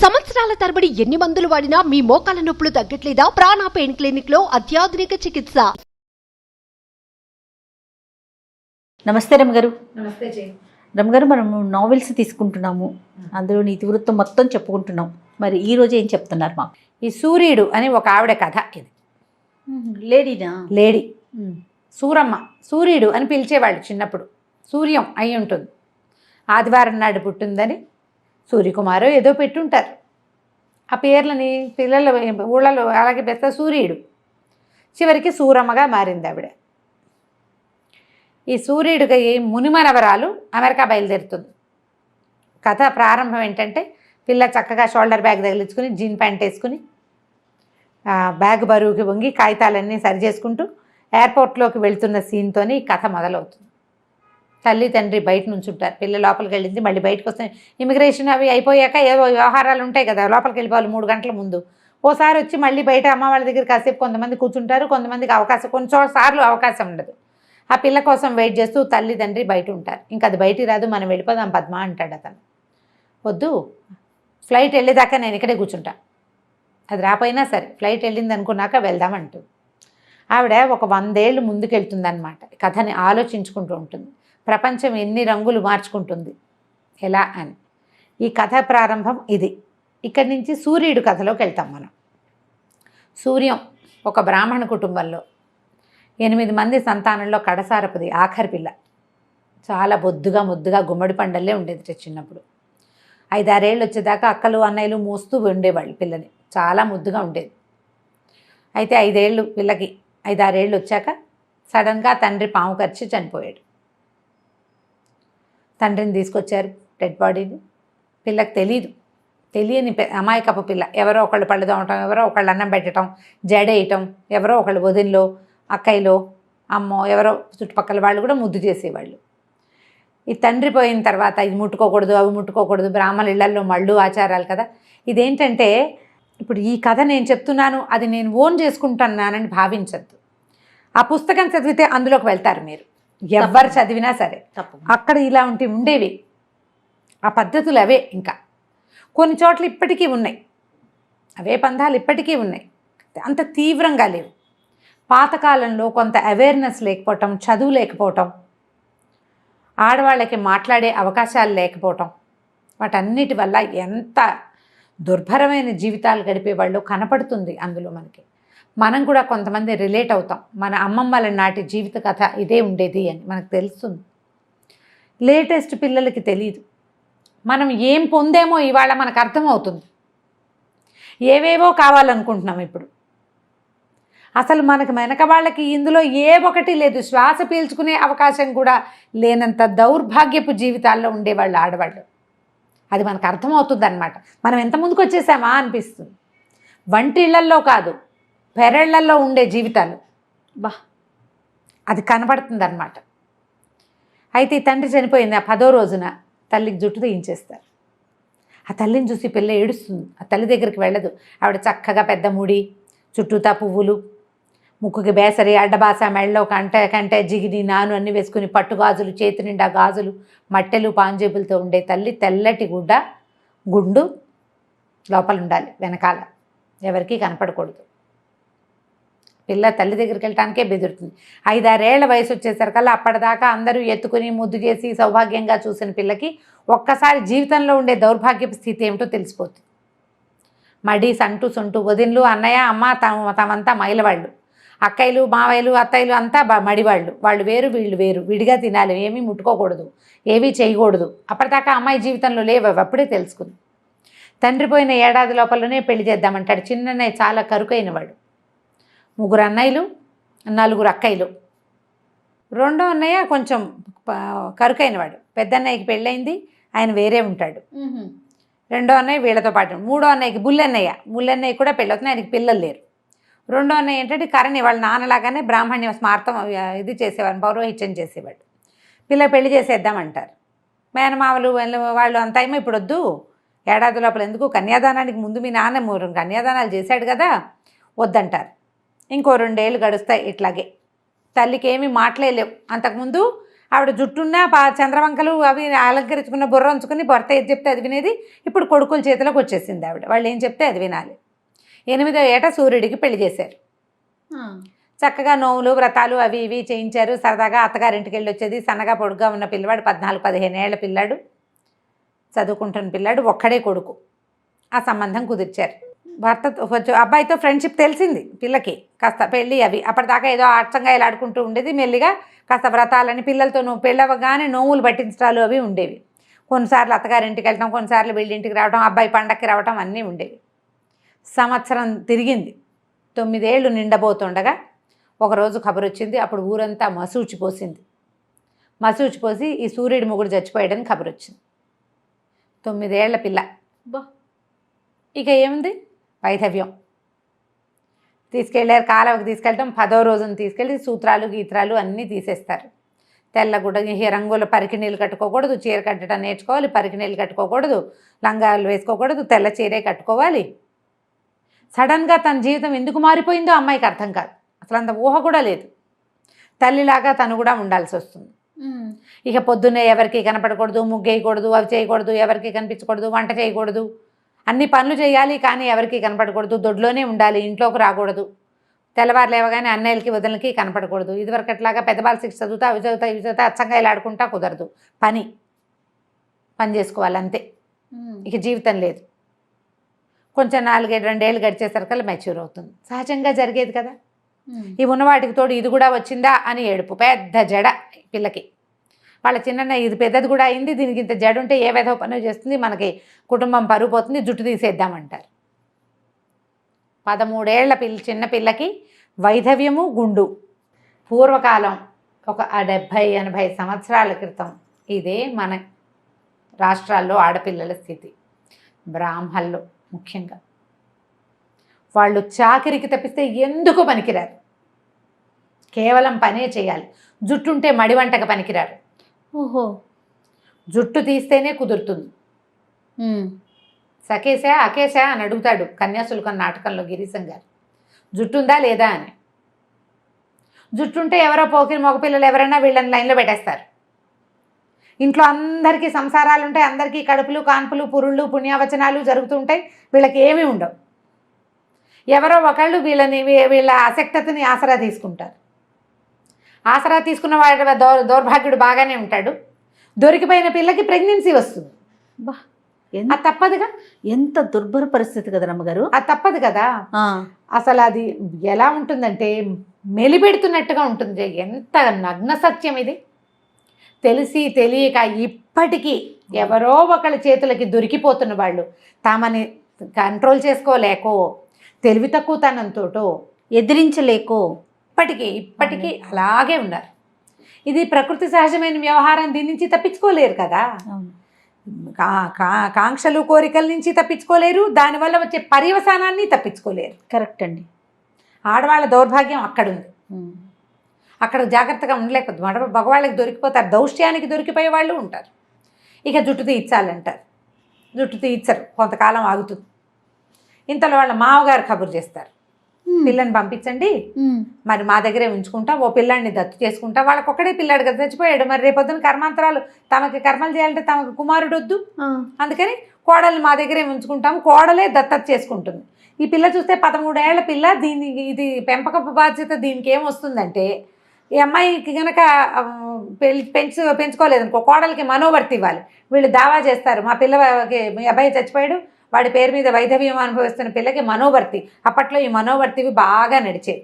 సంవత్సరాల తరబడి ఎన్ని మందులు వాడినా మీ మోకాల నొప్పులు తగ్గట్లేదా? ప్రాణ పెయిన్ క్లినిక్ లో అత్యాధునిక చికిత్స. నమస్తే రమగారు. నమస్తే జై. రమగారు, మనం నావెల్స్ తీసుకుంటున్నాము, అందులో నీతి వృత్తం మొత్తం చెప్పుకుంటున్నాం. మరి ఈ రోజు ఏం చెప్తున్నారు మాకు? ఈ సూర్యుడు అని ఒక ఆవిడ కథ. ఇది లేడీనా? లేడీ. సూరమ్మ, సూర్యుడు అని పిలిచేవాళ్ళు చిన్నప్పుడు. సూర్యం అయి ఉంటుంది. ఆదివారం నాడు పుట్టిందని సూర్యకుమారో ఏదో పెట్టుంటారు. ఆ పేర్లని పిల్లల ఊళ్ళలో అలాగే పెద్ద సూర్యుడు. చివరికి సూరమ్మగా మారింది ఆవిడ. ఈ సూర్యుడికి మునిమనవరాలు అమెరికా బయలుదేరుతుంది. కథ ప్రారంభం ఏంటంటే, పిల్ల చక్కగా షోల్డర్ బ్యాగ్ తగిలించుకుని జీన్ ప్యాంట్ వేసుకుని బ్యాగ్ బరువుకి వంగి కాగితాలన్నీ సరి చేసుకుంటూ ఎయిర్పోర్ట్లోకి వెళ్తున్న సీన్తోని ఈ కథ మొదలవుతుంది. తల్లి తండ్రి బయట నుంచి ఉంటారు. పిల్ల లోపలికి వెళ్ళింది, మళ్ళీ బయటకు వస్తే ఇమిగ్రేషన్ అవి అయిపోయాక ఏదో వ్యవహారాలు ఉంటాయి కదా, లోపలికి వెళ్ళిపోవాలి 3 గంటల ముందు. ఓసారి వచ్చి మళ్ళీ బయట అమ్మ వాళ్ళ దగ్గర కాసేపు కొంతమంది కూర్చుంటారు, కొంతమందికి అవకాశం, సార్లు అవకాశం ఉండదు. ఆ పిల్ల కోసం వెయిట్ చేస్తూ తల్లి తండ్రి బయట ఉంటారు. ఇంకా అది బయటికి రాదు, మనం వెళ్ళిపోదాం పద్మ అంటాడు అతను. వద్దు, ఫ్లైట్ వెళ్ళేదాకా నేను ఇక్కడే కూర్చుంటా, అది రాపోయినా సరే ఫ్లైట్ వెళ్ళింది అనుకున్నాక వెళ్దామంటూ. ఆవిడ ఒక 100 ఏళ్ళు ముందుకెళ్తుందన్నమాట. కథని ఆలోచించుకుంటూ ఉంటుంది. ప్రపంచం ఎన్ని రంగులు మార్చుకుంటుంది ఎలా అని. ఈ కథ ప్రారంభం ఇది. ఇక్కడి నుంచి సూర్యుడు కథలోకి వెళ్తాం మనం. సూర్యం ఒక బ్రాహ్మణ కుటుంబంలో 8 మంది సంతానంలో కడసారపుది, ఆఖరి పిల్ల. చాలా బొద్దుగా ముద్దుగా గుమ్మడి పండల్లే ఉండేది చిన్నప్పుడు. 5-6 ఏళ్ళు వచ్చేదాకా అక్కలు అన్నయ్యలు మోస్తూ ఉండేవాళ్ళు పిల్లని. చాలా ముద్దుగా ఉండేది. అయితే 5 ఏళ్ళు పిల్లకి, 5-6 ఏళ్ళు వచ్చాక సడన్గా తండ్రి పాము కరిచి చనిపోయాడు. తండ్రిని తీసుకొచ్చారు, డెడ్ బాడీని. పిల్లకి తెలియని అమాయకపు పిల్ల. ఎవరో ఒకళ్ళు పళ్ళు తోమటం, ఎవరో ఒకళ్ళు అన్నం పెట్టడం, జడేయటం, ఎవరో ఒకళ్ళు వదినలో అక్కయ్యలో అమ్మో ఎవరో చుట్టుపక్కల వాళ్ళు కూడా ముద్దు చేసేవాళ్ళు. ఈ తండ్రి పోయిన తర్వాత ఇది ముట్టుకోకూడదు, అవి ముట్టుకోకూడదు, బ్రాహ్మణ ఇళ్లల్లో మళ్ళు ఆచారాలు కదా. ఇదేంటంటే, ఇప్పుడు ఈ కథ నేను చెప్తున్నాను, అది నేను ఓన్ చేసుకుంటున్నానని భావించద్దు. ఆ పుస్తకం చదివితే అందులోకి వెళ్తారు మీరు, ఎవ్వరు చదివినా సరే. అక్కడ ఇలా ఉండేవి ఆ పద్ధతులు, అవే. ఇంకా కొన్ని చోట్ల ఇప్పటికీ ఉన్నాయి, అవే పంథాలు ఇప్పటికీ ఉన్నాయి, అంత తీవ్రంగా లేవు. పాతకాలంలో కొంత అవేర్నెస్ లేకపోవటం, చదువు లేకపోవటం, ఆడవాళ్ళకి మాట్లాడే అవకాశాలు లేకపోవటం, వాటన్నిటి వల్ల ఎంత దుర్భరమైన జీవితాలు గడిపేవాళ్ళు కనపడుతుంది అందులో మనకి. మనం కూడా కొంతమంది రిలేట్ అవుతాం. మన అమ్మమ్మల నాటి జీవిత కథ ఇదే ఉండేది అని మనకు తెలుస్తుంది. లేటెస్ట్ పిల్లలకి తెలియదు. మనం ఏం పొందేమో ఇవాళ మనకు అర్థమవుతుంది. ఏవేవో కావాలనుకుంటున్నాం ఇప్పుడు. అసలు మనకు వెనక వాళ్ళకి ఇందులో ఏ ఒకటి లేదు. శ్వాస పీల్చుకునే అవకాశం కూడా లేనంత దౌర్భాగ్యపు జీవితాల్లో ఉండేవాళ్ళు ఆడవాళ్ళు. అది మనకు అర్థమవుతుంది అన్నమాట. మనం ఎంత ముందుకు వచ్చేసామా అనిపిస్తుంది. వంటిళ్లల్లో కాదు, పెరళ్లల్లో ఉండే జీవితాలు అది కనబడుతుంది అన్నమాట. అయితే ఈ తండ్రి చనిపోయింది. ఆ 10వ రోజున తల్లికి జుట్టు తీయించేస్తారు. ఆ తల్లిని చూసి పిల్ల ఏడుస్తుంది. ఆ తల్లి దగ్గరికి వెళ్ళదు. ఆవిడ చక్కగా పెద్ద ముడి, చుట్టూతా పువ్వులు, ముక్కుకి బేసరి, అడ్డబాస, మెళ్ళలో కంటే జిగిని నాను అన్నీ వేసుకుని, పట్టు గాజులు, చేతి నిండా గాజులు, మట్టెలు, పాంజేబులతో ఉండే తల్లి. తెల్లటి గుండు లోపల ఉండాలి, వెనకాల ఎవరికీ కనపడకూడదు. పిల్ల తల్లి దగ్గరికి వెళ్ళటానికే బెదురుతుంది. 5-6 ఏళ్ల వయసు వచ్చేసరికల్లా అప్పటిదాకా అందరూ ఎత్తుకుని ముద్దు చేసి సౌభాగ్యంగా చూసిన పిల్లకి ఒక్కసారి జీవితంలో ఉండే దౌర్భాగ్యపు స్థితి ఏమిటో తెలిసిపోతుంది. మడి, సంటు, సొంటు, వదిన్లు, అన్నయ్య, అమ్మ తమంతా మైలవాళ్ళు. అక్కయ్యలు, మావయ్యలు, అత్తయ్యలు అంతా మడివాళ్ళు. వాళ్ళు వేరు, వీళ్ళు వేరు. విడిగా తినాలి, ఏమీ ముట్టుకోకూడదు, ఏమీ చేయకూడదు. అప్పటిదాకా అమ్మాయి జీవితంలో లేవు, అప్పుడే తెలుసుకుంది. తండ్రి పోయిన ఏడాది లోపలనే పెళ్లి చేద్దామంటాడు. చిన్నన్నయ్య చాలా కరుకైనవాడు. 3 అన్నయ్యలు, 4 అక్కయ్యలు. 2వ అన్నయ్య కొంచెం కరుకైనవాడు. పెద్దన్నయ్యకి పెళ్ళయింది, ఆయన వేరే ఉంటాడు. 2వ అన్నయ్య వీళ్ళతో పాటు. 3వ అన్నయ్యకి బుల్లన్నయ్య కూడా పెళ్ళవుతుంది, ఆయనకి పిల్లలు లేరు. 2వ అన్నయ్య ఏంటంటే కరణి, వాళ్ళ నాన్నలాగానే బ్రాహ్మణ్య స్మార్థం ఇది చేసేవాడు, పౌరోహిత్యం చేసేవాడు. పిల్ల పెళ్లి చేసేద్దామంటారు. మేనమామలు వాళ్ళు అంతా ఏమో ఇప్పుడు వద్దు, ఏడాది లోపల ఎందుకు, కన్యాదానానికి ముందు మీ నాన్న 3 కన్యాదానాలు చేశాడు కదా, వద్దంటారు. ఇంకో 2 ఏళ్ళు గడుస్తాయి ఇట్లాగే. తల్లికి ఏమీ మాట్లాడలేవు. అంతకుముందు ఆవిడ జుట్టున్న చంద్రవంకలు అవి అలంకరించుకున్న బుర్ర ఉంచుకుని భర్త ఏది చెప్తే అది వినేది. ఇప్పుడు కొడుకుల చేతిలోకి వచ్చేసింది ఆవిడ. వాళ్ళు ఏం చెప్తే అది వినాలి. 8వ ఏట సూర్యుడికి పెళ్లి చేశారు. చక్కగా నోములు వ్రతాలు అవి ఇవి చేయించారు. సరదాగా అత్తగారింటికి వెళ్ళి వచ్చేది. సన్నగా పొడుగ్గా ఉన్న పిల్లవాడు 14-15 ఏళ్ల పిల్లాడు, చదువుకుంటున్న పిల్లాడు, ఒక్కడే కొడుకు. ఆ సంబంధం కుదిర్చారు. భర్త అబ్బాయితో ఫ్రెండ్షిప్ తెలిసింది పిల్లకి. కాస్త పెళ్ళి అవి అప్పటిదాకా ఏదో అచ్చంగా ఇలా ఆడుకుంటూ ఉండేది. మెల్లిగా కాస్త వ్రతాలని పిల్లలతో పెళ్ళవగానే నోములు పట్టించడాలు అవి ఉండేవి. కొన్నిసార్లు అత్తగారింటికి వెళ్ళటం, కొన్నిసార్లు వీళ్ళింటికి రావడం, అబ్బాయి పండక్కి రావటం అన్నీ ఉండేవి. సంవత్సరం తిరిగింది. 9 ఏళ్ళు నిండబోతుండగా ఒకరోజు కబురు వచ్చింది. అప్పుడు ఊరంతా మసూచిపోసింది. మసూచిపోసి ఈ సూర్యుడి మొగుడు చచ్చిపోయాడని కబురు వచ్చింది. 9 ఏళ్ల పిల్ల. ఇక ఏముంది, వైధవ్యం. తీసుకెళ్ళారు, కాలువకి తీసుకెళ్ళటం. 10వ రోజున తీసుకెళ్ళి సూత్రాలు గీత్రాలు అన్నీ తీసేస్తారు. తెల్లగుడ్డ రంగుల పరికిణీళ్ళు కట్టుకోకూడదు, చీర కట్టడం నేర్చుకోవాలి, పరికిణీళ్ళు కట్టుకోకూడదు, లంగాలు వేసుకోకూడదు, తెల్ల చీరే కట్టుకోవాలి. సడన్గా తన జీవితం ఎందుకు మారిపోయిందో అమ్మాయికి అర్థం కాదు. అసలు అంత ఊహ కూడా లేదు. తల్లిలాగా తను కూడా ఉండాల్సి వస్తుంది. ఇక పొద్దున్నే ఎవరికి కనపడకూడదు, ముగ్గేయకూడదు, అవి చేయకూడదు, ఎవరికి కనిపించకూడదు, వంట చేయకూడదు, అన్ని పనులు చేయాలి కానీ ఎవరికి కనపడకూడదు, దొడ్లోనే ఉండాలి, ఇంట్లోకి రాకూడదు. తెల్లవారు లేవగానే అన్నయ్యలకి వదినలకి కనపడకూడదు. ఇదివరకట్లాగా పెద్దవాళ్ళ 6 చదువుతా అవి చదువుతా ఇవి చదువుతా అచ్చంగా ఇలా ఆడుకుంటా కుదరదు. పని చేసుకోవాలి అంతే. ఇక జీవితం లేదు. కొంచెం 4-2 ఏళ్ళు గడిచేసరికల్లా మెచ్యూర్ అవుతుంది. సహజంగా జరిగేది కదా. ఈ ఉన్నవాటికి తోడు ఇది కూడా వచ్చిందా అని ఏడుపు. పెద్ద జడ పిల్లకి. వాళ్ళ చిన్న ఇది పెద్దది కూడా అయింది, దీనికి ఇంత జడ ఉంటే ఏ విధవ పని చేస్తుంది, మనకి కుటుంబం పరుగు పోతుంది, జుట్టు తీసేద్దామంటారు. 13 ఏళ్ల చిన్న పిల్లకి వైధవ్యము, గుండు. పూర్వకాలం ఒక 70-80 సంవత్సరాల క్రితం ఇదే మన రాష్ట్రాల్లో ఆడపిల్లల స్థితి. బ్రాహ్మణులు ముఖ్యంగా వాళ్ళు చాకిరికి తప్పిస్తే ఎందుకు పనికిరారు. కేవలం పనే చేయాలి. జుట్టుంటే మడివంటకు పనికిరారు. ఓహో, జుట్టు తీస్తేనే కుదురుతుంది. సకేశా అకేశా అని అడుగుతాడు కన్యాశుల్కం నాటకంలో గిరీశం గారు. జుట్టుందా లేదా అని. జుట్టుంటే ఎవరో పోకిరి మగపిల్లలు ఎవరైనా వీళ్ళని లైన్లో పెట్టేస్తారు. ఇంట్లో అందరికీ సంసారాలు ఉంటాయి, అందరికీ కడుపులు కాన్పులు పురుళ్ళు పుణ్యావచనాలు జరుగుతూ ఉంటాయి. వీళ్ళకి ఏమీ ఉండవు. ఎవరో ఒకళ్ళు వీళ్ళ అసక్తతని ఆసరా తీసుకుంటారు. ఆసరా తీసుకున్న వాడి దౌర్భాగ్యుడు బాగానే ఉంటాడు. దొరికిపోయిన పిల్లకి ప్రెగ్నెన్సీ వస్తుంది. బా, అది తప్పదుగా. ఎంత దుర్భర పరిస్థితి కదా రమ్మగారు. అది తప్పదు కదా. అసలు అది ఎలా ఉంటుందంటే మెలిపెడుతున్నట్టుగా ఉంటుంది. ఎంత నగ్న సత్యం ఇది. తెలిసి తెలియక ఇప్పటికీ ఎవరో ఒకళ్ళ చేతులకి దొరికిపోతున్న వాళ్ళు తామని కంట్రోల్ చేసుకోలేకో, తెలివి తక్కువతనంతోటో, ఎదిరించలేకో ఇప్పటికీ అలాగే ఉన్నారు. ఇది ప్రకృతి సహజమైన వ్యవహారం. దీని నుంచి తప్పించుకోలేరు కదా. కాంక్షలు కోరికల నుంచి తప్పించుకోలేరు. దానివల్ల వచ్చే పర్యవసానాన్ని తప్పించుకోలేరు. కరెక్ట్ అండి. ఆడవాళ్ళ దౌర్భాగ్యం అక్కడుంది. అక్కడ జాగ్రత్తగా ఉండలేకపోతే మగవాళ్ళకి దొరికిపోతారు. దౌష్ట్యానికి దొరికిపోయే వాళ్ళు ఉంటారు. ఇక జుట్టు తీయించాలంటారు. జుట్టు తీయించరు, కొంతకాలం ఆగుతుంది. ఇంతలో వాళ్ళ మామగారు కబురు చేస్తారు, పిల్లని పంపించండి, మరి మా దగ్గరే ఉంచుకుంటా, ఓ పిల్లాడిని దత్తు చేసుకుంటా. వాళ్ళకి ఒక్కడే పిల్లాడు కదా, చచ్చిపోయాడు. మరి రేపొద్దున కర్మాంతరాలు తమకి కర్మలు చేయాలంటే తమకు కుమారుడు వద్దు. అందుకని కోడల్ని మా దగ్గరే ఉంచుకుంటాము, కోడలే దత్తత చేసుకుంటుంది. ఈ పిల్ల చూస్తే 13 ఏళ్ల పిల్ల. ఇది పెంపకపు బాధ్యత దీనికి ఏమొస్తుందంటే, ఈ అమ్మాయికి కనుక పెంచుకోలేదనుకో, కోడలికి మనోవర్తి ఇవ్వాలి. వీళ్ళు దావా చేస్తారు, మా పిల్లకి మీ అబ్బాయి చచ్చిపోయాడు, వాడి పేరు మీద వైధవ్యం అనుభవిస్తున్న పిల్లకి మనోవర్తి. అప్పట్లో ఈ మనోవర్తివి బాగా నడిచేవి.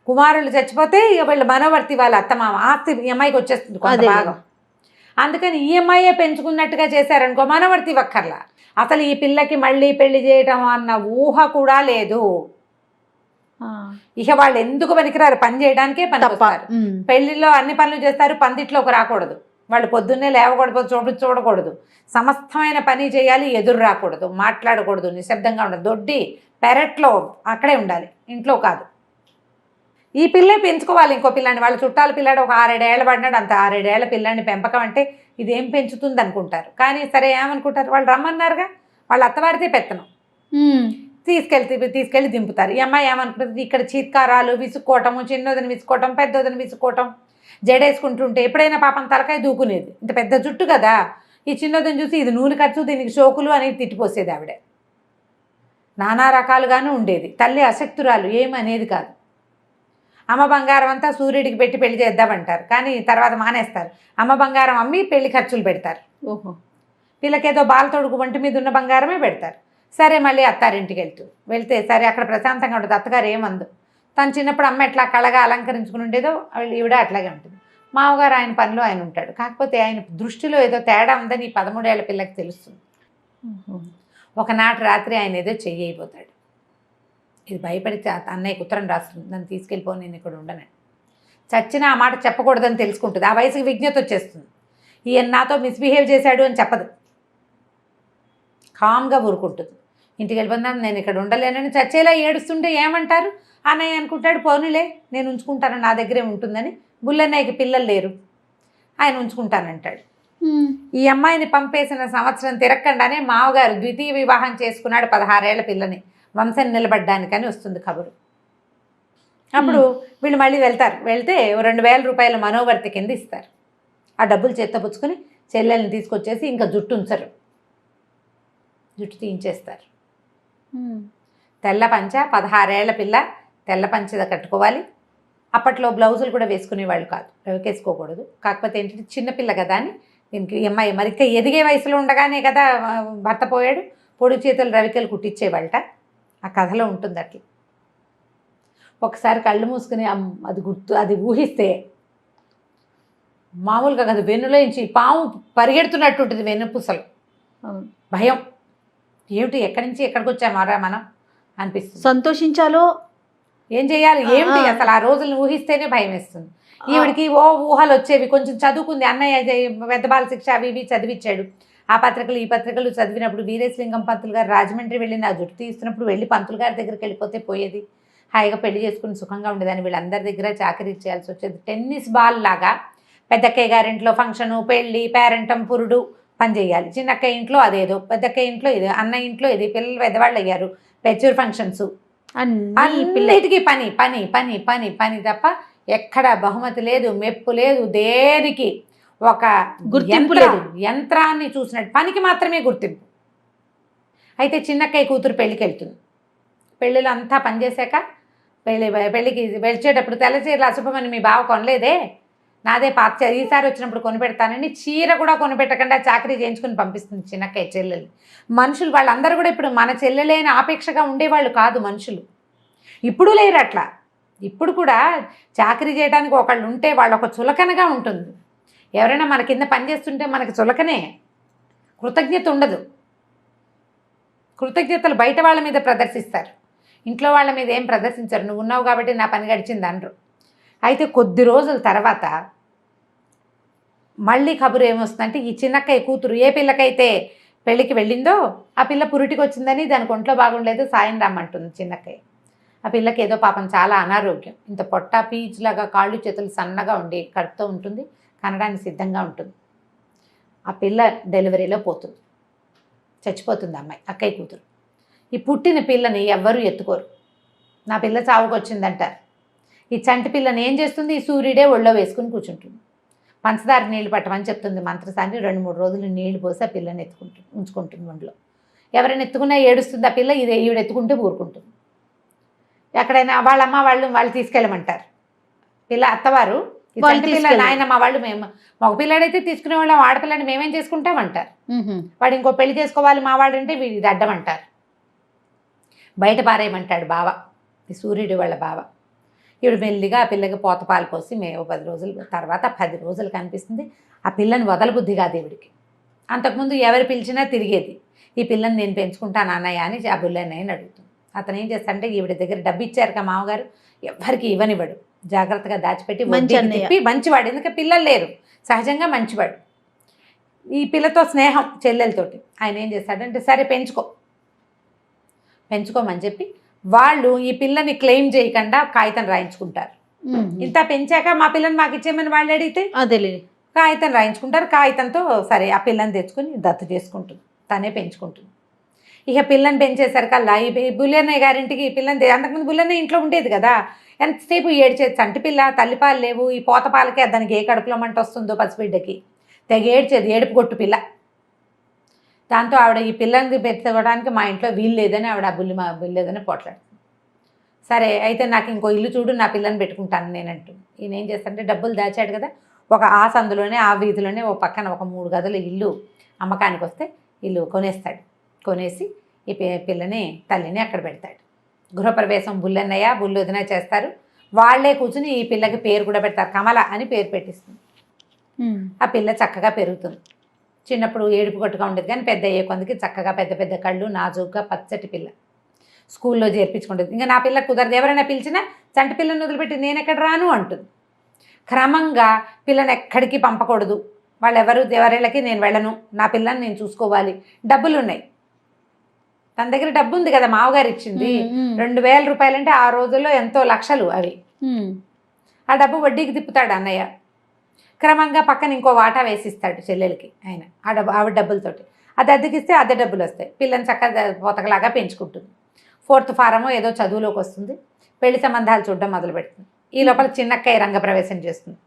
కుమారులు చచ్చిపోతే ఇక వీళ్ళు మనోవర్తి వాళ్ళ అత్తమామ ఆస్తి ఈ అమ్మాయికి వచ్చేస్తుంది కొంత భాగం. అందుకని ఈ అమ్మాయే పెంచుకున్నట్టుగా చేశారనుకో, మనోవర్తి వక్కర్లా. అసలు ఈ పిల్లకి మళ్ళీ పెళ్లి చేయటం అన్న ఊహ కూడా లేదు. ఇక వాళ్ళు ఎందుకు పనికిరారు, పని చేయడానికే పనికొస్తారు. పెళ్లిలో అన్ని పనులు చేస్తారు, పందిట్లోకి రాకూడదు. వాళ్ళు పొద్దున్నే లేవకూడదు, చూడకూడదు, సమస్తమైన పని చేయాలి, ఎదురు రాకూడదు, మాట్లాడకూడదు, నిశ్శబ్దంగా ఉండదు, దొడ్డి పెరట్లో అక్కడే ఉండాలి, ఇంట్లో కాదు. ఈ పిల్లే పెంచుకోవాలి ఇంకో పిల్లాన్ని. వాళ్ళ చుట్టాల పిల్లాడు ఒక 6-7 ఏళ్ళు పడినాడు, అంత 6-7 ఏళ్ల పిల్లాన్ని పెంపకం అంటే ఇదేం పెంచుతుంది అనుకుంటారు. కానీ సరే ఏమనుకుంటారు, వాళ్ళు రమ్మన్నారుగా, వాళ్ళ అత్తవారితే పెత్తనం. తీసుకెళ్ళి దింపుతారు. ఈ అమ్మాయి ఏమనుకుంటుంది, ఇక్కడ చీత్కారాలు, విసుక్కోవటము, చిన్నోదని విసుకోవటం, పెద్దోదని విసుకోవటం, జడేసుకుంటుంటే ఎప్పుడైనా పాపం తలకాయ దూకునేది, ఇంత పెద్ద జుట్టు కదా, ఈ చిన్నదని చూసి ఇది నూనె ఖర్చు, దీనికి షోకులు అని తిట్టిపోసేది ఆవిడ. నానా రకాలుగానే ఉండేది. తల్లి అశక్తురాలు, ఏమనేది కాదు. అమ్మ బంగారం అంతా సూర్యుడికి పెట్టి పెళ్లి చేద్దామంటారు, కానీ తర్వాత మానేస్తారు. అమ్మ బంగారం అమ్మి పెళ్లి ఖర్చులు పెడతారు. ఓహో. వీళ్ళకేదో బాలతోడుకు వంటి మీద ఉన్న బంగారమే పెడతారు. సరే మళ్ళీ అత్తారింటికి వెళ్తే సరే అక్కడ ప్రశాంతంగా ఉంటుంది. అత్తగారు ఏమందు, తను చిన్నప్పుడు అమ్మ ఎట్లా కళగా అలంకరించుకుని ఉండేదో ఈవిడ అట్లాగే ఉంటుంది. మామగారు ఆయన పనిలో ఆయన ఉంటాడు. కాకపోతే ఆయన దృష్టిలో ఏదో తేడా ఉందని ఈ 13 ఏళ్ల పిల్లకి తెలుస్తుంది. ఒకనాటి రాత్రి ఆయన ఏదో చెయ్యిపోతాడు. ఇది భయపడితే అన్నయ్యకు ఉత్తరం రాస్తుంది, నన్ను తీసుకెళ్ళిపో, నేను ఇక్కడ ఉండను. చచ్చినా ఆ మాట చెప్పకూడదని తెలుసుకుంటుంది. ఆ వయసుకి విజ్ఞత వచ్చేస్తుంది. ఈయన నాతో మిస్బిహేవ్ చేశాడు అని చెప్పదు, కామ్గా ఊరుకుంటుంది. ఇంటికి వెళ్ళిపోతున్నాను, నేను ఇక్కడ ఉండలేనని చచ్చేలా ఏడుస్తుంటే ఏమంటారు? అన్నయ్య అనుకుంటాడు, పోనీలే నేను ఉంచుకుంటాను, నా దగ్గరే ఉంటుందని. బుల్లన్నయ్యకి పిల్లలు లేరు, ఆయన ఉంచుకుంటానంటాడు. ఈ అమ్మాయిని పంపేసిన సంవత్సరం తిరగకుండానే మావగారు ద్వితీయ వివాహం చేసుకున్నాడు 16 ఏళ్ల పిల్లని, వంశం నిలబడ్డానికని వస్తుంది కబురు. అప్పుడు వీళ్ళు మళ్ళీ వెళ్తే 2000 రూపాయల మనోవర్తి కింద ఇస్తారు. ఆ డబ్బులు చేత్తపుచ్చుకొని చెల్లెల్ని తీసుకొచ్చేసి ఇంకా జుట్టు ఉంచరు, జుట్టు తీయించేస్తారు. తెల్ల పంచ, 16 ఏళ్ల పిల్ల తెల్ల పంచ కట్టుకోవాలి. అప్పట్లో బ్లౌజులు కూడా వేసుకునేవాళ్ళు కాదు, రవికేసుకోకూడదు. కాకపోతే ఏంటంటే చిన్నపిల్ల కదా అని దీనికి అమ్మాయి మరి ఇంకా ఎదిగే వయసులో ఉండగానే కదా భర్త పోయాడు, పొడి చేతులు రవికలు కుట్టించేవాళ్ళట. ఆ కథలో ఉంటుంది అట్లా. ఒకసారి కళ్ళు మూసుకుని అది ఊహిస్తే మామూలుగా కదా, వెన్నులోంచి పాము పరిగెడుతున్నట్టు ఉంటుంది, వెన్నుపూసలు. భయం, ఏమిటి ఎక్కడి నుంచి ఎక్కడికి వచ్చామారా మనం అనిపిస్తుంది. సంతోషించాలో ఏం చేయాలి ఏమిటి అసలు ఆ రోజులను ఊహిస్తేనే భయం వేస్తుంది. ఈవిడికి ఊహలు వచ్చేవి, కొంచెం చదువుకుంది. అన్నయ్య పెద్ద బాల శిక్ష అవి ఇవి చదివించాడు. ఆ పత్రికలు ఈ పత్రికలు చదివినప్పుడు వీరేశలింగం పంతులు గారు రాజమండ్రి వెళ్ళి నా జుట్టు తీస్తున్నప్పుడు వెళ్ళి పంతులు గారి దగ్గరికి వెళ్ళిపోతే పోయేది, హాయిగా పెళ్లి చేసుకుని సుఖంగా ఉండేదని. వీళ్ళందరి దగ్గర చాకరీ చేయాల్సి వచ్చేది. టెన్నిస్ బాల్ లాగా పెద్దక్కయ్య గారింట్లో ఫంక్షను, పెళ్ళి, పేరెంటం, పురుడు పని చేయాలి. చిన్నక్కయ్య ఇంట్లో అదేదో, పెద్దక్కయ్య ఇంట్లో ఇదే, అన్న ఇంట్లో ఇది, పిల్లలు పెద్దవాళ్ళు అయ్యారు, మెచ్యూర్ ఫంక్షన్స్, అన్నిటికీ పని పని పని పని పని తప్ప ఎక్కడ బహుమతి లేదు, మెప్పు లేదు, దేనికి ఒక గుర్తింపు లేదు. యంత్రాన్ని చూసినట్టు పనికి మాత్రమే గుర్తింపు. అయితే చిన్నక్కయ్య కూతురు పెళ్ళికి వెళ్తుంది. పెళ్ళిలో అంతా పనిచేశాక పెళ్ళికి వెళ్ళేటప్పుడు తెల్ల చీరలు అశుభమని మీ బావ కొనలేదే, నాదే పాత ఈసారి వచ్చినప్పుడు కొనిపెడతానని చీర కూడా కొనిపెట్టకుండా చాకరీ చేయించుకుని పంపిస్తుంది చిన్నక్కయ్య చెల్లెలు. మనుషులు వాళ్ళందరూ కూడా ఇప్పుడు మన చెల్లెలేని ఆపేక్షగా ఉండేవాళ్ళు కాదు మనుషులు. ఇప్పుడు లేరు అట్లా. ఇప్పుడు కూడా చాకరీ చేయడానికి ఒకళ్ళు ఉంటే వాళ్ళు ఒక చులకనగా ఉంటుంది. ఎవరైనా మన కింద పనిచేస్తుంటే మనకి చులకనే, కృతజ్ఞత ఉండదు. కృతజ్ఞతలు బయట వాళ్ళ మీద ప్రదర్శిస్తారు, ఇంట్లో వాళ్ళ మీద ఏం ప్రదర్శించరు. నువ్వు ఉన్నావు కాబట్టి నా పని గడిచింది అనరు. అయితే కొద్ది రోజుల తర్వాత మళ్ళీ కబురు ఏమొస్తుందంటే, ఈ చిన్నక్కయ్య కూతురు ఏ పిల్లకైతే పెళ్ళికి వెళ్ళిందో ఆ పిల్ల పురిటికి వచ్చిందని దానికి ఒంట్లో బాగుండలేదు, సాయం రమ్మంటుంది చిన్నక్కయ్య. ఆ పిల్లకి ఏదో పాపం చాలా అనారోగ్యం, ఇంత పొట్ట పీచులాగా కాళ్ళు చేతులు సన్నగా ఉండి కడుపుతో ఉంటుంది, కనడానికి సిద్ధంగా ఉంటుంది. ఆ పిల్ల డెలివరీలో పోతుంది, చచ్చిపోతుంది అమ్మాయి, అక్కయ్య కూతురు. ఈ పుట్టిన పిల్లని ఎవ్వరూ ఎత్తుకోరు, నా పిల్ల చావుకు వచ్చిందంటారు. ఈ చంటి పిల్లని ఏం చేస్తుంది, ఈ సూర్యుడే ఒళ్ళో వేసుకుని కూర్చుంటుంది. పంచదార నీళ్ళు పట్టమని చెప్తుంది మంత్రసాన్ని. 2-3 రోజులు నీళ్లు పోసి ఆ పిల్లని ఉంచుకుంటుంది ఒంట్లో. ఎవరైనా ఎత్తుకున్నా ఏడుస్తుంది ఆ పిల్ల, ఈవిడ ఎత్తుకుంటే ఊరుకుంటుంది. ఎక్కడైనా వాళ్ళమ్మ వాళ్ళు తీసుకెళ్ళమంటారు. పిల్ల అత్తవారు పిల్ల నాయనమ్మ వాళ్ళు, మేము మగ పిల్లాడైతే తీసుకునే వాళ్ళం, ఆడపిల్లని మేమేం చేసుకుంటామంటారు. వాడు ఇంకో పెళ్లి చేసుకోవాలి మా వాడంటే వీడి అడ్డమంటారు. బయట పారేయమంటాడు బావ, ఈ సూర్యుడు వాళ్ళ బావ. ఈవిడ మెల్లిగా ఆ పిల్లకి పోత పాలు పోసి 10 రోజుల తర్వాత 10 రోజులు కనిపిస్తుంది. ఆ పిల్లని వదలబుద్ధి కాదు ఈవిడికి. అంతకుముందు ఎవరు పిలిచినా తిరిగేది. ఈ పిల్లని నేను పెంచుకుంటాను అన్నయ్య అని ఆ బుల్లన్నయ్యని అడుగుతుంది. అతను ఏం చేస్తాడంటే, ఈవిడ దగ్గర డబ్బు ఇచ్చారు కదా మామగారు, ఎవరికి ఇవ్వనివ్వడు, జాగ్రత్తగా దాచిపెట్టి తిప్పి మంచివాడు. ఎందుకంటే పిల్లలు లేరు, సహజంగా మంచివాడు. ఈ పిల్లతో స్నేహం చెల్లెలతోటి. ఆయన ఏం చేస్తాడంటే, సరే పెంచుకోమని చెప్పి వాళ్ళు ఈ పిల్లని క్లెయిమ్ చేయకుండా కాగితం రాయించుకుంటారు. ఇంత పెంచాక మా పిల్లని మాకు ఇచ్చేయమని వాళ్ళు అడిగితే అదేలే కాగితం రాయించుకుంటారు. కాగితంతో సరే ఆ పిల్లని తెచ్చుకుని దత్తు చేసుకుంటుంది, తనే పెంచుకుంటుంది. ఇక పిల్లని పెంచేసరికల్లా ఈ బుల్లన్నయ్య గారింటికి పిల్లని అంతకుముందు బుల్లన్నయ్య ఇంట్లో ఉండేది కదా, ఎంతసేపు ఏడ్చేది. చంటి పిల్ల, తల్లిపాలు లేవు, ఈ పోతపాలకే దానికి ఏ కడుపులో మంట వస్తుందో పసిబిడ్డకి, తెగ ఏడ్చేది, ఏడుపు కొట్టు పిల్ల. దాంతో ఆవిడ ఈ పిల్లని పెట్టుకోవడానికి మా ఇంట్లో వీలు లేదని ఆవిడ వీలు లేదని పోట్లాడుతుంది. సరే అయితే నాకు ఇంకో ఇల్లు చూడు, నా పిల్లని పెట్టుకుంటాను నేనంటూ. ఈయన ఏం చేస్తాడంటే డబ్బులు దాచాడు కదా, ఒక ఆ సందులోనే ఆ వీధిలోనే ఒక పక్కన ఒక 3 గదుల ఇల్లు అమ్మకానికి వస్తే ఇల్లు కొనేస్తాడు. కొనేసి ఈ పిల్లని తల్లిని అక్కడ పెడతాడు. గృహప్రవేశం బుల్లన్నయ్య బుల్లొదిన చేస్తారు. వాళ్లే కూర్చుని ఈ పిల్లకి పేరు కూడా పెడతారు, కమల అని పేరు పెట్టిస్తుంది. ఆ పిల్ల చక్కగా పెరుగుతుంది. చిన్నప్పుడు ఏడుపు కొట్టుగా ఉండేది, కానీ పెద్ద అయ్యే కొందికి చక్కగా పెద్ద పెద్ద కళ్ళు, నాజుగ్గా పచ్చటి పిల్ల. స్కూల్లో చేర్పించుకుంటుంది. ఇంకా నా పిల్ల కుదరదు, ఎవరైనా పిలిచినా చంటి పిల్లని వదిలిపెట్టి నేను ఎక్కడ రాను అంటుంది. క్రమంగా పిల్లని ఎక్కడికి పంపకూడదు, ఎవరిళ్ళకి నేను వెళ్ళను, నా పిల్లని నేను చూసుకోవాలి. డబ్బులు ఉన్నాయి, తన దగ్గర డబ్బు ఉంది కదా, మావగారు ఇచ్చింది 2000 రూపాయలు అంటే ఆ రోజుల్లో ఎంతో లక్షలు అవి. ఆ డబ్బు వడ్డీకి తిప్పుతాడు అన్నయ్య. క్రమంగా పక్కన ఇంకో వాటా వేసిస్తాడు చెల్లెలకి ఆయన, ఆవిడ డబ్బులతోటి. అది అద్దెకిస్తే అద్దె డబ్బులు వస్తాయి. పిల్లని చక్కగా పోతకలాగా పెంచుకుంటుంది. 4th ఫారమో ఏదో చదువులోకి వస్తుంది. పెళ్లి సంబంధాలు చూడడం మొదలు పెడుతుంది. ఈ లోపల చిన్నక్కయ్య రంగప్రవేశం చేస్తుంది.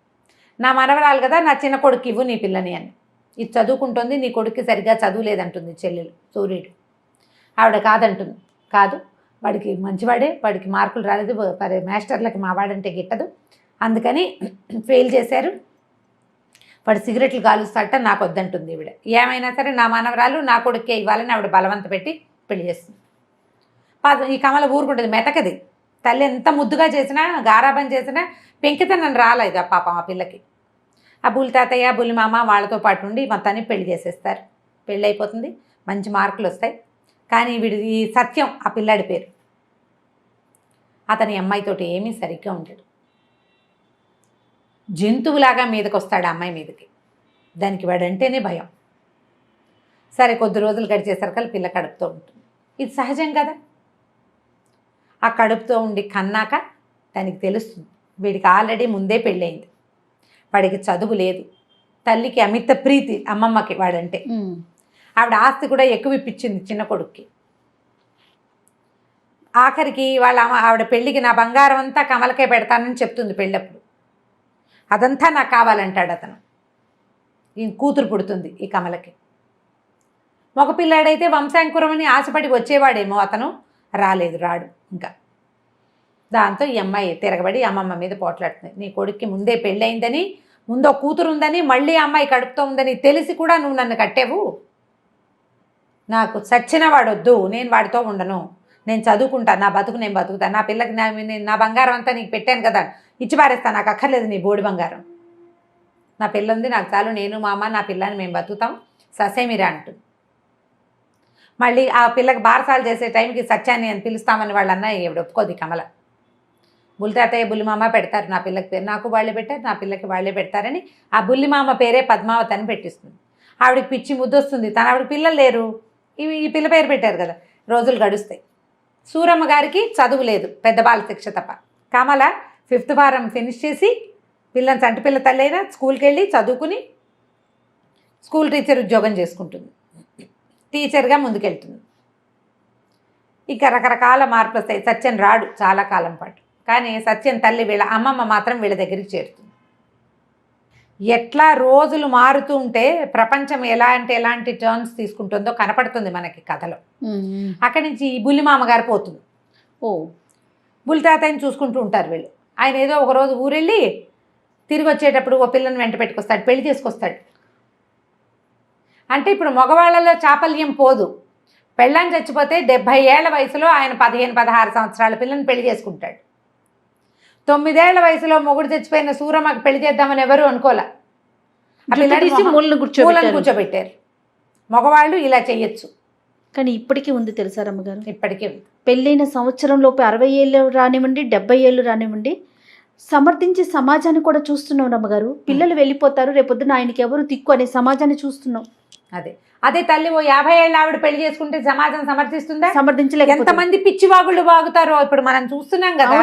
నా మనవరాలు కదా, నా చిన్న కొడుకు ఇవ్వు నీ పిల్లని అని. ఇది చదువుకుంటుంది, నీ కొడుక్కి సరిగ్గా చదువు లేదంటుంది చెల్లెలు సూర్యుడు. ఆవిడ కాదంటుంది. కాదు, వాడికి మంచివాడే, వాడికి మార్కులు రాలేదు, మాస్టర్లకి మావాడంటే గిట్టదు, అందుకని ఫెయిల్ చేశారు, వాడు సిగరెట్లు కాలుస్తాట, నాకు వద్దంటుంది ఈవిడ. ఏమైనా సరే నా మనవరాలు నా కొడుకే ఇవ్వాలని ఆవిడ బలవంత పెట్టి పెళ్లి చేస్తుంది. ఈ కమల ఊరుకుంటుంది, మెతకది. తల్లి ఎంత ముద్దుగా చేసినా గారాబం చేసినా పెంకితనం రాలేదు ఆ పాపం ఆ పిల్లకి. ఆ బుల్లి తాతయ్య బుల్లి మామ వాళ్ళతో పాటు ఉండి మొత్తాన్ని పెళ్లి చేసేస్తారు. పెళ్ళి అయిపోతుంది, మంచి మార్కులు వస్తాయి. కానీ ఈ సత్యం ఆ పిల్లాడి పేరు. అతని అమ్మాయితోటి ఏమీ సరిగ్గా ఉంటాడు. జంతువులాగా మీదకి వస్తాడు ఆ అమ్మాయి మీదకి. దానికి వాడంటేనే భయం. సరే కొద్ది రోజులు గడిచేసరికి పిల్ల కడుపుతూ ఉంటుంది. ఇది సహజం కదా. ఆ కడుపుతో ఉండి కన్నాక దానికి తెలుస్తుంది వీడికి ఆల్రెడీ ముందే పెళ్ళయింది, వాడికి చదువు లేదు. తల్లికి అమిత ప్రీతి అమ్మమ్మకి వాడంటే. ఆవిడ ఆస్తి కూడా ఎక్కువ ఇప్పించింది చిన్న కొడుక్కి. ఆఖరికి ఆవిడ పెళ్ళికి నా బంగారం అంతా కమలకే పెడతానని చెప్తుంది పెళ్ళప్పుడు. అదంతా నాకు కావాలంటాడు అతను. ఈ కూతురు పుడుతుంది ఈ కమలకి. మగ పిల్లాడైతే వంశాంకురం అని ఆశపడి వచ్చేవాడేమో అతను, రాడు ఇంకా. దాంతో ఈ అమ్మాయి తిరగబడి అమ్మమ్మ మీద పోట్లాడుతుంది. నీ కొడుక్కి ముందే పెళ్ళయిందని, ముందో కూతురు ఉందని, మళ్ళీ అమ్మాయి కడుపుతో ఉందని తెలిసి కూడా నువ్వు నన్ను కట్టేవు. నాకు చచ్చిన వాడొద్దు, నేను వాడితో ఉండను, నేను చదువుకుంటాను, నా బతుకు నేను బతుకుతాను, నా పిల్లకి నా బంగారం అంతా నీకు పెట్టాను కదా, ఇచ్చి పారేస్తాను, నాకు అక్కర్లేదు నీ బోడి బంగారం, నా పిల్ల ఉంది నాకు చాలు, నేను మా అమ్మ నా పిల్లని మేము బతుకుతాం, ససేమిరా అంటుంది. మళ్ళీ ఆ పిల్లకి బారసాలు చేసే టైంకి సత్యాన్ని అని పిలుస్తామని వాళ్ళన్నా ఎవడు ఒప్పుకోదు కమల. బుల్లి తాతయ్య బుల్లి మామ పెడతారు నా పిల్లకి పేరు, నాకు వాళ్ళే పెట్టారు, నా పిల్లకి వాళ్ళే పెడతారని ఆ బుల్లి మామ పేరే పద్మావతి అని పెట్టిస్తుంది. ఆవిడకి పిచ్చి ముద్దొస్తుంది, ఆవిడకి పిల్లలు లేరు, ఈ పిల్ల పేరు పెట్టారు కదా. రోజులు గడుస్తాయి. సూరమ్మ గారికి చదువు లేదు, పెద్ద బాల శిక్ష తప్ప. కమల 5th ఫారం ఫినిష్ చేసి పిల్లని చంటి పిల్ల తల్లి అయినా స్కూల్కి వెళ్ళి చదువుకుని స్కూల్ టీచర్ ఉద్యోగం చేసుకుంటుంది, టీచర్గా ముందుకెళ్తుంది. ఇక రకరకాల మార్పులు వస్తాయి. సత్యం రాడు చాలా కాలం పాటు, కానీ సత్యం తల్లి వీళ్ళ అమ్మమ్మ మాత్రం వీళ్ళ దగ్గరికి చేరుతుంది. ఎట్లా రోజులు మారుతూ ఉంటే ప్రపంచం ఎలాంటి టర్న్స్ తీసుకుంటుందో కనపడుతుంది మనకి కథలో. అక్కడి నుంచి ఈ బుల్లి మామగారు పోతుంది. బుల్లి తాతయ్యని చూసుకుంటూ ఉంటారు వీళ్ళు. ఆయన ఏదో ఒకరోజు ఊరెళ్ళి తిరిగి వచ్చేటప్పుడు ఓ పిల్లని వెంట పెట్టుకొస్తాడు, పెళ్లి చేసుకొస్తాడు. అంటే ఇప్పుడు మగవాళ్ళలో చాపల్యం పోదు. పెళ్ళాన్ని చచ్చిపోతే 70 ఏళ్ల వయసులో ఆయన 15-16 సంవత్సరాల పిల్లని పెళ్లి చేసుకుంటాడు. 9 ఏళ్ల వయసులో మొగుడు చచ్చిపోయిన సూరమ్మకి పెళ్లి చేద్దామని ఎవరు అనుకోలే. మూలను కూర్చోబెట్టారు. మగవాళ్ళు ఇలా చెయ్యొచ్చు. కానీ ఇప్పటికీ ఉంది తెలుసా రమ్మగారు? ఇప్పటికీ ఉంది. పెళ్ళైన సంవత్సరం లోపు 60 ఏళ్ళు రానివ్వండి, 70 ఏళ్ళు రానివ్వండి, సమర్థించే సమాజాన్ని కూడా చూస్తున్నాం రమ్మగారు. పిల్లలు వెళ్ళిపోతారు, రేపొద్దున ఆయనకి ఎవరు దిక్కు అనే సమాజాన్ని చూస్తున్నాం. అదే తల్లి ఓ 50 ఏళ్ళ ఆవిడ పెళ్లి చేసుకుంటే సమాజం సమర్థిస్తుందా? సమర్థించలేదు. ఎంతమంది పిచ్చివాగుళ్ళు వాగుతారో ఇప్పుడు మనం చూస్తున్నాం కదా.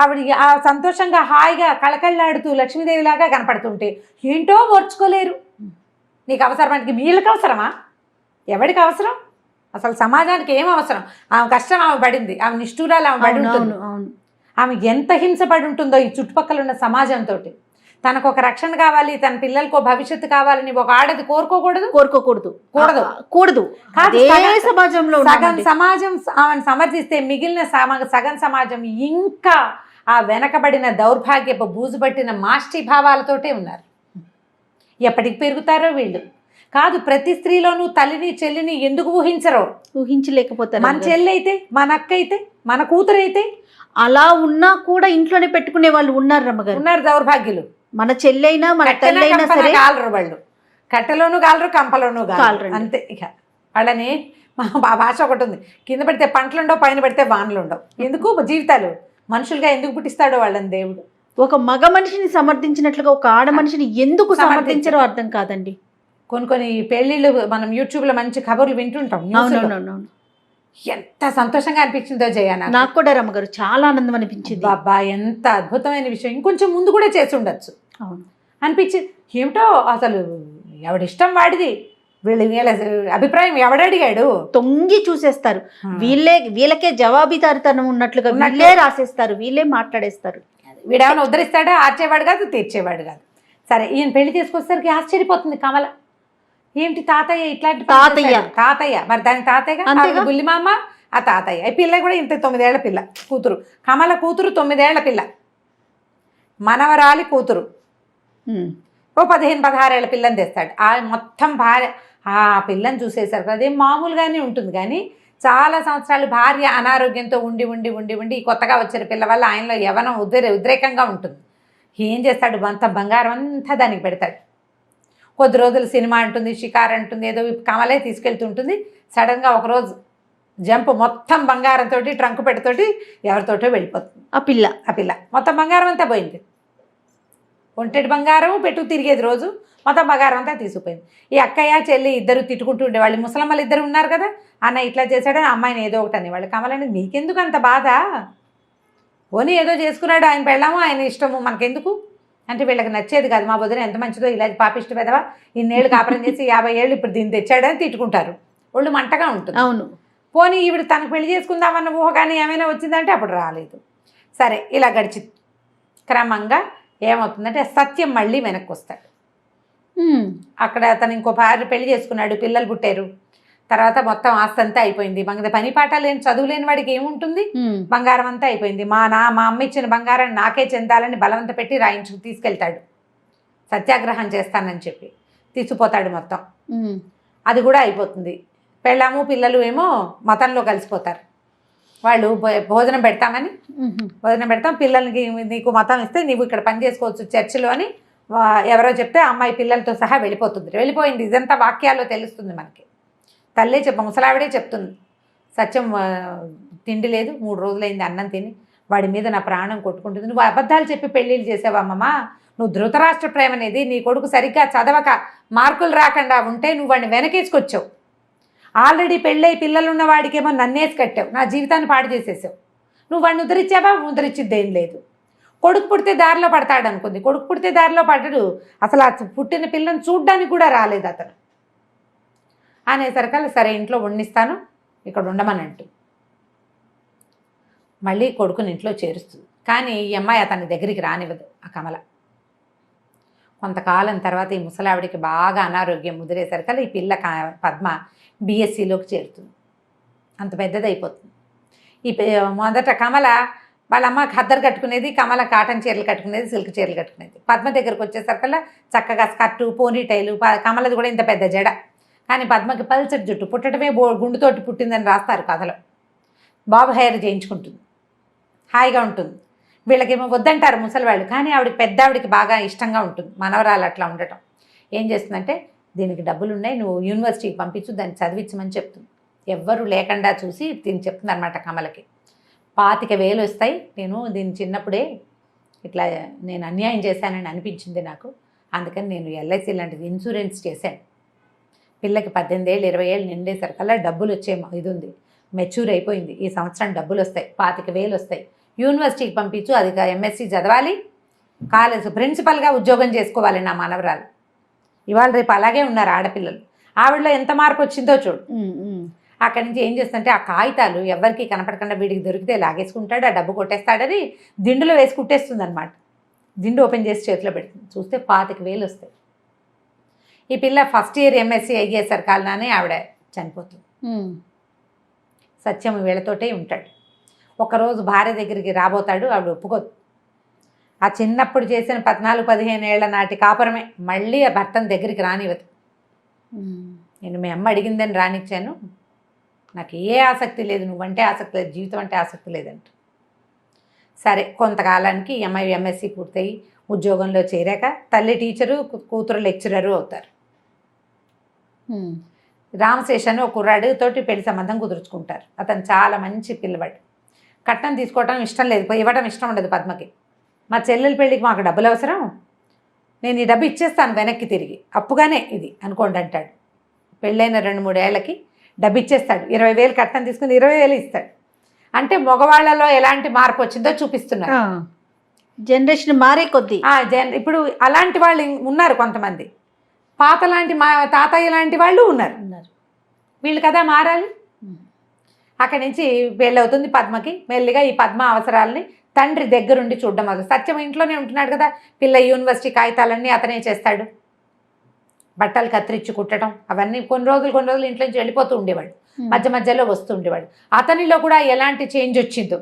ఆవిడ ఆ సంతోషంగా హాయిగా కళకళ్ళాడుతూ లక్ష్మీదేవి లాగా కనపడుతుంటే ఏంటో ఓర్చుకోలేరు. నీకు అవసరమానికి వీళ్ళకి అవసరమా? ఎవడికి అవసరం? అసలు సమాజానికి ఏం అవసరం? ఆమె కష్టం ఆమె పడింది, ఆమె నిష్ఠూరాలు ఆమె పడి ఉంటుంది. అవును. ఆమె ఎంత హింసపడి ఉంటుందో ఈ చుట్టుపక్కల ఉన్న సమాజంతో. తనకు ఒక రక్షణ కావాలి, తన పిల్లలకు భవిష్యత్తు కావాలని ఒక ఆడది కోరుకోకూడదు, కూడదు కాదు, సమాజంలో సగం సమాజం ఆమెను సమర్థిస్తే మిగిలిన సగం సమాజం ఇంకా ఆ వెనకబడిన దౌర్భాగ్యపు బూజుపట్టిన మాష్టి భావాలతోటే ఉన్నారు. ఎప్పటికి పెరుగుతారో వీళ్ళు. కాదు, ప్రతి స్త్రీలోనూ తల్లిని చెల్లిని ఎందుకు ఊహించలేకపోతారు. మన చెల్లి అయితే, మన అక్క అయితే, మన కూతురు అయితే అలా ఉన్నా కూడా ఇంట్లోనే పెట్టుకునే వాళ్ళు ఉన్నారు రమ్మగారు. ఉన్నారు దౌర్భాగ్యులు. మన చెల్లైనా మన తల్లైనా సరే కాలరు వాళ్ళు, కట్టెలోనూ కాలరు, కంపలోనూ కాలరు, అంతే. ఇక వాళ్ళని మా భాష ఒకటి ఉంది, కింద పెడితే పంటలు ఉండవు, పైన పెడితే వానలు ఉండవు. ఎందుకు జీవితాలు మనుషులుగా ఎందుకు పుట్టిస్తాడో వాళ్ళని దేవుడు. ఒక మగ మనిషిని సమర్థించినట్లుగా ఒక ఆడ మనిషిని ఎందుకు సమర్థించారో అర్థం కాదండి. కొన్ని పెళ్లిళ్ళు మనం యూట్యూబ్లో మంచి ఖబర్లు వింటుంటాం. ఎంత సంతోషంగా అనిపించిందో జయానా. నాకు కూడా రమ్మగారు చాలా ఆనందం అనిపించింది. బాబా ఎంత అద్భుతమైన విషయం, ఇంకొంచెం ముందు కూడా చేసి ఉండొచ్చు అనిపించింది. ఏమిటో అసలు ఎవడిష్టం వాడిది, వీళ్ళ అభిప్రాయం ఎవడడిగాడు, తొంగి చూసేస్తారు. వీళ్ళకే జవాబుదారితనం ఉన్నట్లుగా వీళ్ళే రాసేస్తారు, వీళ్ళే మాట్లాడేస్తారు. వీడేమైనా ఉద్ధరిస్తాడా? ఆర్చేవాడు కాదు, తీర్చేవాడు కాదు. సరే, ఈయన పెళ్లి చేసుకొచ్చేసరికి ఆశ్చర్యపోతుంది కమల. ఏమిటి తాతయ్య ఇట్లాంటి తాతయ్య మరి దాని తాతయ్యగా బుల్లిమామ, ఆ తాతయ్య. ఈ పిల్ల కూడా ఇంత 9 ఏళ్ల పిల్ల కూతురు, కమల కూతురు 9 ఏళ్ల పిల్ల, మనవరాలి కూతురు ఓ 15-16 ఏళ్ల పిల్లని తెస్తాడు. ఆ మొత్తం భార్య ఆ పిల్లని చూసేసరికి అదేం మామూలుగానే ఉంటుంది, కానీ చాలా సంవత్సరాలు భార్య అనారోగ్యంతో ఉండి కొత్తగా వచ్చిన పిల్ల వల్ల ఆయనలో యవనం ఉద్రేకంగా ఉంటుంది. ఏం చేస్తాడు, అంత బంగారం అంతా దానికి పెడతాడు. కొద్ది రోజులు సినిమా అంటుంది, షికార్ అంటుంది, ఏదో కమలే తీసుకెళ్తుంటుంది. సడన్గా ఒకరోజు జంప్, మొత్తం బంగారంతో ట్రంక్ పెట్టతోటి ఎవరితోటో వెళ్ళిపోతుంది. ఆ పిల్ల మొత్తం బంగారం అంతా పోయింది. ఒంటెడి బంగారం పెట్టు తిరిగేది రోజు, మొత్తం బంగారం అంతా తీసుకుపోయింది. ఈ అక్కయ్య చెల్లి ఇద్దరు తిట్టుకుంటూ ఉండేవాళ్ళు. ముసలమ్మలు ఇద్దరు ఉన్నారు కదా, అన్న ఇట్లా చేశాడని అమ్మాయిని ఏదో ఒకటి అనేవాళ్ళు. కమలని మీకెందుకు అంత బాధ, పోనీ ఏదో చేసుకున్నాడు, ఆయన పెళ్ళాము, ఆయన ఇష్టము, మనకెందుకు అంటే వీళ్ళకి నచ్చేది కాదు. మా వదిన ఎంత మంచిదో, ఇలా పాపిష్టి పెదవా, ఇన్నేళ్ళు కాపురం చేసి 50 ఏళ్ళు ఇప్పుడు దీన్ని తెచ్చాడని తిట్టుకుంటారు. ఒళ్ళు మంటగా ఉంటుంది. అవును, పోనీ ఈవిడ తనకు పెళ్లి చేసుకుందామన్న ఊహ కానీ ఏమైనా వచ్చిందంటే అప్పుడు రాలేదు. సరే, ఇలా గడిచి క్రమంగా ఏమవుతుందంటే సత్యం మళ్ళీ వెనక్కి వస్తాడు. అక్కడ అతను ఇంకో భార్య పెళ్లి చేసుకున్నాడు, పిల్లలు పుట్టారు. తర్వాత మొత్తం ఆస్తి అంతా అయిపోయింది. పని పాట లేని చదువు లేని వాడికి ఏముంటుంది, బంగారం అంతా అయిపోయింది. మా అమ్మ ఇచ్చిన బంగారాన్ని నాకే చెందాలని బలవంత పెట్టి రాయించుకు తీసుకెళ్తాడు. సత్యాగ్రహం చేస్తానని చెప్పి తీసుకుపోతాడు మొత్తం. అది కూడా అయిపోతుంది. పెళ్ళాము పిల్లలు ఏమో మతంలో కలిసిపోతారు. వాళ్ళు భోజనం పెడతాం, పిల్లలకి నీకు మతం ఇస్తే నీవు ఇక్కడ పని చేసుకోవచ్చు చర్చిలో అని ఎవరో చెప్తే అమ్మాయి పిల్లలతో సహా వెళ్ళిపోయింది. ఇదంతా వాక్యాల్లో తెలుస్తుంది మనకి. తల్లే ముసలావిడే చెప్తుంది, సత్యం తిండి లేదు, 3 రోజులైంది అన్నం తిని, వాడి మీద నా ప్రాణం కొట్టుకుంటుంది. నువ్వు అబద్ధాలు చెప్పి పెళ్ళిళ్ళు చేసావమ్మా, నువ్వు ధృతరాష్ట్ర ప్రేమ అనేది నీ కొడుకు సరిగ్గా చదవక మార్కులు రాకుండా ఉంటే నువ్వు వాడిని వెనకేసుకొచ్చావు. ఆల్రెడీ పెళ్ళై పిల్లలున్న వాడికేమో నన్నేసి కట్టావు, నా జీవితాన్ని పాడు చేసేసావు. నువ్వు వాడిని ఉద్ధరించావా? ఉద్ధరించిద్దేం లేదు. కొడుకు పుడితే దారిలో పడతాడు అనుకుంది, కొడుకు పుడితే దారిలో పడ్డాడు. అసలు ఆ పుట్టిన పిల్లని చూడ్డానికి కూడా రాలేదు అతను. అనేసరికల్లా సరే ఇంట్లో వండిస్తాను, ఇక్కడ ఉండమనంటూ మళ్ళీ కొడుకుని ఇంట్లో చేరుస్తుంది. కానీ ఈ అమ్మాయి అతని దగ్గరికి రానివ్వదు. ఆ కమల కొంతకాలం తర్వాత ఈ ముసలావిడికి బాగా అనారోగ్యం ముదిరేసరికల్లా ఈ పిల్ల పద్మ బీఎస్సీలోకి చేరుతుంది. అంత పెద్దదైపోతుంది. మొదట కమల వాళ్ళ అమ్మ ఖద్దరు కట్టుకునేది, కమల కాటన్ చీరలు కట్టుకునేది, సిల్క్ చీరలు కట్టుకునేది. పద్మ దగ్గరకు వచ్చేసరికల్లా చక్కగా స్కర్టు, పోనీటైలు, కమలది కూడా ఇంత పెద్ద జడ. కానీ పద్మకి పల్చటి జుట్టు, పుట్టడమే గుండుతోటి పుట్టిందని రాస్తారు కథలో. బాబు హెయిర్ చేయించుకుంటుంది, హాయిగా ఉంటుంది. వీళ్ళకేమో వద్దంటారు ముసలివాళ్ళు, కానీ పెద్దావిడికి బాగా ఇష్టంగా ఉంటుంది మనవరాలు అట్లా ఉండటం. ఏం చేస్తుందంటే, దీనికి డబ్బులు ఉన్నాయి, నువ్వు యూనివర్సిటీకి పంపించు, దాన్ని చదివించమని చెప్తుంది. ఎవ్వరు లేకుండా చూసి దీన్ని చెప్తుంది అనమాట కమలకి. 25,000 వస్తాయి, నేను దీన్ని చిన్నప్పుడే ఇట్లా నేను అన్యాయం చేశానని అనిపించింది నాకు, అందుకని నేను ఎల్ఐసి లాంటిది ఇన్సూరెన్స్ చేశాను. పిల్లకి 18 ఏళ్ళు 20 ఏళ్ళు నిండేసరికల్లా డబ్బులు వచ్చే ఇది ఉంది, మెచ్యూర్ అయిపోయింది, ఈ సంవత్సరం డబ్బులు వస్తాయి, 25,000 వస్తాయి, యూనివర్సిటీకి పంపించు, అది ఎంఎస్సీ చదవాలి, కాలేజ్ ప్రిన్సిపల్గా ఉద్యోగం చేసుకోవాలి నా మనవరాలు. ఇవాళ రేపు అలాగే ఉన్నారు ఆడపిల్లలు. ఆవిడలో ఎంత మార్పు వచ్చిందో చూడు. అక్కడి నుంచి ఏం చేస్తుంటే ఆ కాగితాలు ఎవరికి కనపడకుండా వీడికి దొరికితే లాగేసుకుంటాడు, ఆ డబ్బు కొట్టేస్తాడని దిండులో వేసి కుట్టేస్తుంది అనమాట. దిండు ఓపెన్ చేసి చేతిలో పెడుతుంది. చూస్తే 25,000 వస్తాయి. ఈ పిల్ల ఫస్ట్ ఇయర్ ఎంఎస్సీ అయ్యేసరి కాలనానే ఆవిడ చనిపోతుంది. సత్యం వీళ్ళతోటే ఉంటాడు. ఒకరోజు భార్య దగ్గరికి రాబోతాడు, ఆవిడ ఒప్పుకోదు. ఆ చిన్నప్పుడు చేసిన 14-15 ఏళ్ల నాటి కాపురమే మళ్ళీ ఆ భర్తను దగ్గరికి రానివ్వదు. నేను మీ అమ్మ అడిగిందని రానిచ్చాను, నాకు ఏ ఆసక్తి లేదు, నువ్వంటే ఆసక్తి లేదు, జీవితం అంటే ఆసక్తి లేదంట. సరే, కొంతకాలానికి ఎంఐ ఎంఎస్సీ పూర్తయి ఉద్యోగంలో చేరాక తల్లి టీచరు, కూతురు లెక్చరరు అవుతారు. రామశేషన్ ఒక కుర్రాడితోటి పెళ్లి సంబంధం కుదుర్చుకుంటారు. అతను చాలా మంచి పిల్లవాడు. కట్నం తీసుకోవడం ఇష్టం లేదు, ఇవ్వడం ఇష్టం ఉండదు పద్మకి. మా చెల్లెల పెళ్ళికి మాకు డబ్బులు అవసరం, నేను ఈ డబ్బు ఇచ్చేస్తాను వెనక్కి తిరిగి, అప్పుగానే ఇది అనుకోండి అంటాడు. పెళ్ళైన 2-3 ఏళ్ళకి డబ్బు ఇచ్చేస్తాడు. 20,000 కట్నం తీసుకుని 20,000 ఇస్తాడు. అంటే మగవాళ్ళలో ఎలాంటి మార్పు వచ్చిందో చూపిస్తున్నారు. జనరేషన్ మారే కొద్దీ ఇప్పుడు అలాంటి వాళ్ళు ఉన్నారు కొంతమంది. పాత లాంటి మా తాతయ్య లాంటి వాళ్ళు ఉన్నారు. వీళ్ళు కదా మారాలి. అక్కడి నుంచి పెళ్ళవుతుంది పద్మకి. మెల్లిగా ఈ పద్మ అవసరాలని తండ్రి దగ్గరుండి చూడడం మొదలు. సత్యం ఇంట్లోనే ఉంటున్నాడు కదా, పిల్ల యూనివర్సిటీ కాగితాలన్నీ అతనే చేస్తాడు. బట్టలు కత్తిరించి కుట్టడం అవన్నీ కొన్ని రోజులు ఇంట్లో నుంచి వెళ్ళిపోతూ ఉండేవాడు, మధ్య మధ్యలో వస్తూ ఉండేవాడు. అతనిలో కూడా ఎలాంటి చేంజ్ వచ్చిందో,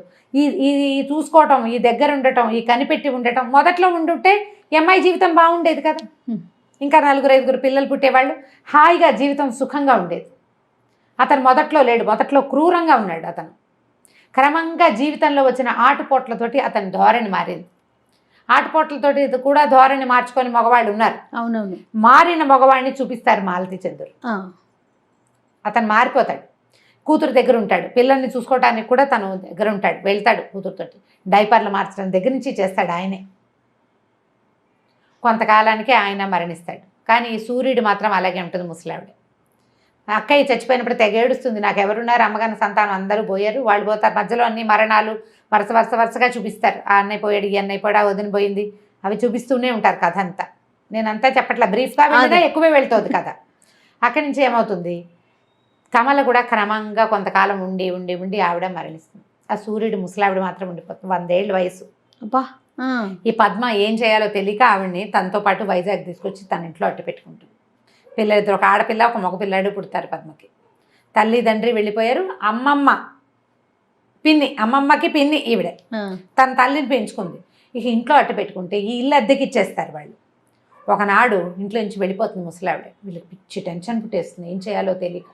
ఈ చూసుకోవటం, ఈ దగ్గర ఉండటం, ఈ కనిపెట్టి ఉండటం. మొదట్లో ఉండుంటే ఎంఐ జీవితం బాగుండేది కదా, ఇంకా 4-5 పిల్లలు పుట్టేవాళ్ళు, హాయిగా జీవితం సుఖంగా ఉండేది. అతను మొదట్లో లేడు, మొదట్లో క్రూరంగా ఉన్నాడు. అతను క్రమంగా జీవితంలో వచ్చిన ఆటుపోట్లతోటి అతని ధోరణి మారింది. ఆటుపోట్లతోటి కూడా ధోరణి మార్చుకొని మగవాళ్ళు ఉన్నారు. అవునవును. మారిన మగవాడిని చూపిస్తారు మాలతి చంద్రుడు. అతను మారిపోతాడు, కూతురు దగ్గర ఉంటాడు, పిల్లల్ని చూసుకోవడానికి కూడా తను దగ్గర ఉంటాడు, వెళ్తాడు కూతురుతోటి. డైపర్లు మార్చడం దగ్గర నుంచి చేస్తాడు ఆయనే. కొంతకాలానికి ఆయన మరణిస్తాడు. కానీ సూర్యుడు మాత్రం అలాగే ఉంటుంది, ముసలావిడ. అక్కయ్య చచ్చిపోయినప్పుడు తెగ ఏడుస్తుంది, నాకు ఎవరున్నారు, అమ్మగారి సంతానం అందరూ పోయారు, వాళ్ళు పోతారు. మధ్యలో అన్ని మరణాలు వరుసగా చూపిస్తారు. ఆ అన్నయ్య పోయాడు, ఈ అన్నయ్య పోయాడు, ఆ వదిన పోయింది, అవి చూపిస్తూనే ఉంటారు కథ అంతా. నేనంతా చెప్పట్లా, బ్రీఫ్గా వెళ్ళినా ఎక్కువే వెళ్తుంది కథ. అక్కడి నుంచి ఏమవుతుంది, కమల కూడా క్రమంగా కొంతకాలం ఉండి ఉండి ఉండి ఆవిడ మరణిస్తుంది. ఆ సూర్యుడు ముసలావిడ మాత్రం ఉండిపోతుంది, 100 ఏళ్ళ వయసు. అబ్బా. ఈ పద్మ ఏం చేయాలో తెలియక ఆవిడ్ని తనతో పాటు వైజాగ్ తీసుకొచ్చి తన ఇంట్లో అట్టు పెట్టుకుంటుంది. పిల్లలిద్దరు, ఒక ఆడపిల్ల ఒక మగపిల్లాడు పుడతారు పద్మకి. తల్లి తండ్రి వెళ్ళిపోయారు. అమ్మమ్మకి పిన్ని ఈవిడే. తన తల్లిని పెంచుకుంది. ఇక ఇంట్లో అట్టు పెట్టుకుంటే ఈ ఇల్లు అద్దెకి ఇచ్చేస్తారు వాళ్ళు. ఒకనాడు ఇంట్లో నుంచి వెళ్ళిపోతుంది ముసలావిడ. వీళ్ళకి పిచ్చి టెన్షన్ పుట్టేస్తుంది, ఏం చేయాలో తెలియక.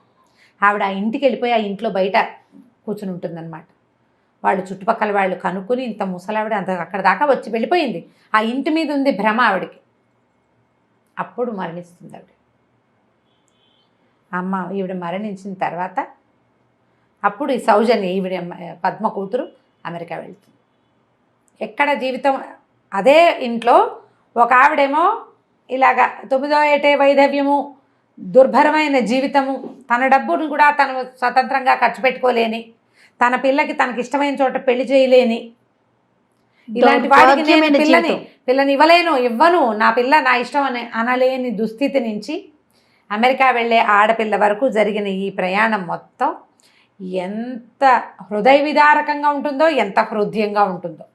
ఆవిడ ఆ ఇంటికి వెళ్ళిపోయి ఆ ఇంట్లో బయట కూర్చుని ఉంటుందన్నమాట. వాళ్ళు చుట్టుపక్కల వాళ్ళు కనుక్కొని ఇంత ముసలావిడ అంత అక్కడ దాకా వచ్చి వెళ్ళిపోయింది, ఆ ఇంటి మీద ఉంది భ్రమ ఆవిడకి. అప్పుడు మరణిస్తుంది ఆవిడ. ఈవిడ మరణించిన తర్వాత అప్పుడు ఈ సౌజన్య, ఈవిడ పద్మ కూతురు అమెరికా వెళ్తుంది. ఎక్కడ జీవితం అదే ఇంట్లో ఒక ఆవిడేమో ఇలాగా 9వ ఏటే వైధవ్యము, దుర్భరమైన జీవితము, తన డబ్బును కూడా తను స్వతంత్రంగా ఖర్చు పెట్టుకోలేని, తన పిల్లకి తనకి ఇష్టమైన చోట పెళ్లి చేయలేని, ఇలాంటి వాడికి నేను పిల్లని ఇవ్వను, నా పిల్ల నా ఇష్టం అని అనలేని దుస్థితి నుంచి అమెరికా వెళ్ళే ఆడపిల్ల వరకు జరిగిన ఈ ప్రయాణం మొత్తం ఎంత హృదయ విదారకంగా ఉంటుందో, ఎంత హృదయంగా ఉంటుందో.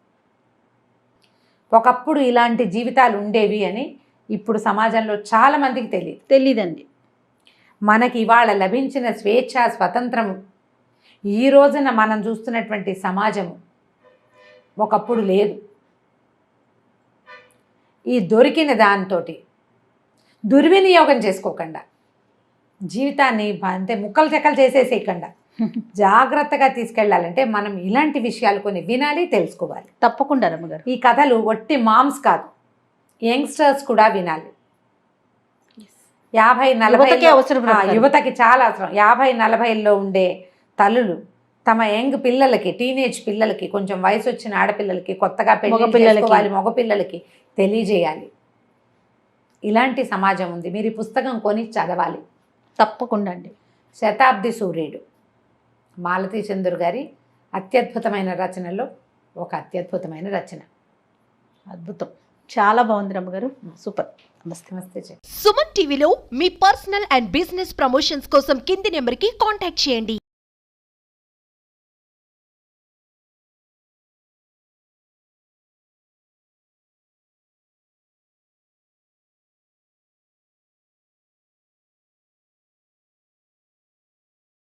ఒకప్పుడు ఇలాంటి జీవితాలు ఉండేవి అని ఇప్పుడు సమాజంలో చాలామందికి తెలియదండి. మనకి ఇవాళ లభించిన స్వేచ్ఛ, స్వతంత్రము, ఈ రోజున మనం చూస్తున్నటువంటి సమాజము ఒకప్పుడు లేదు. ఈ దొరికిన దాంతో దుర్వినియోగం చేసుకోకుండా, జీవితాన్ని అంతే ముక్కలు చెక్కలు చేసేసేయకుండా జాగ్రత్తగా తీసుకెళ్ళాలంటే మనం ఇలాంటి విషయాలు కొన్ని వినాలి, తెలుసుకోవాలి. తప్పకుండా రమ్మగారు. ఈ కథలు ఒట్టి మామ్స్ కాదు, యంగ్స్టర్స్ కూడా వినాలి. 50-40 యువతకి చాలా అవసరం. 50-40లో ఉండే తల్లులు తమ యంగ్ పిల్లలకి, టీనేజ్ పిల్లలకి, కొంచెం వయసు వచ్చిన ఆడపిల్లలకి, కొత్తగా పెళ్లి మగపిల్లలకి తెలియజేయాలి. ఇలాంటి సమాజం ఉంది, మీరు ఈ పుస్తకం కొని చదవాలి తప్పకుండా అండి. శతాబ్ది సూర్యుడు మాలతీ చంద్రు గారి అత్యద్భుతమైన రచనలో ఒక అత్యద్భుతమైన రచన. అద్భుతం. చాలా బాగుంది రమ్మగారు, సూపర్. నమస్తే. నమస్తే జయ. సుమన్ టీవీలో మీ పర్సనల్ అండ్ బిజినెస్ ప్రమోషన్స్ కోసం కింది నెంబర్కి కాంటాక్ట్ చేయండి.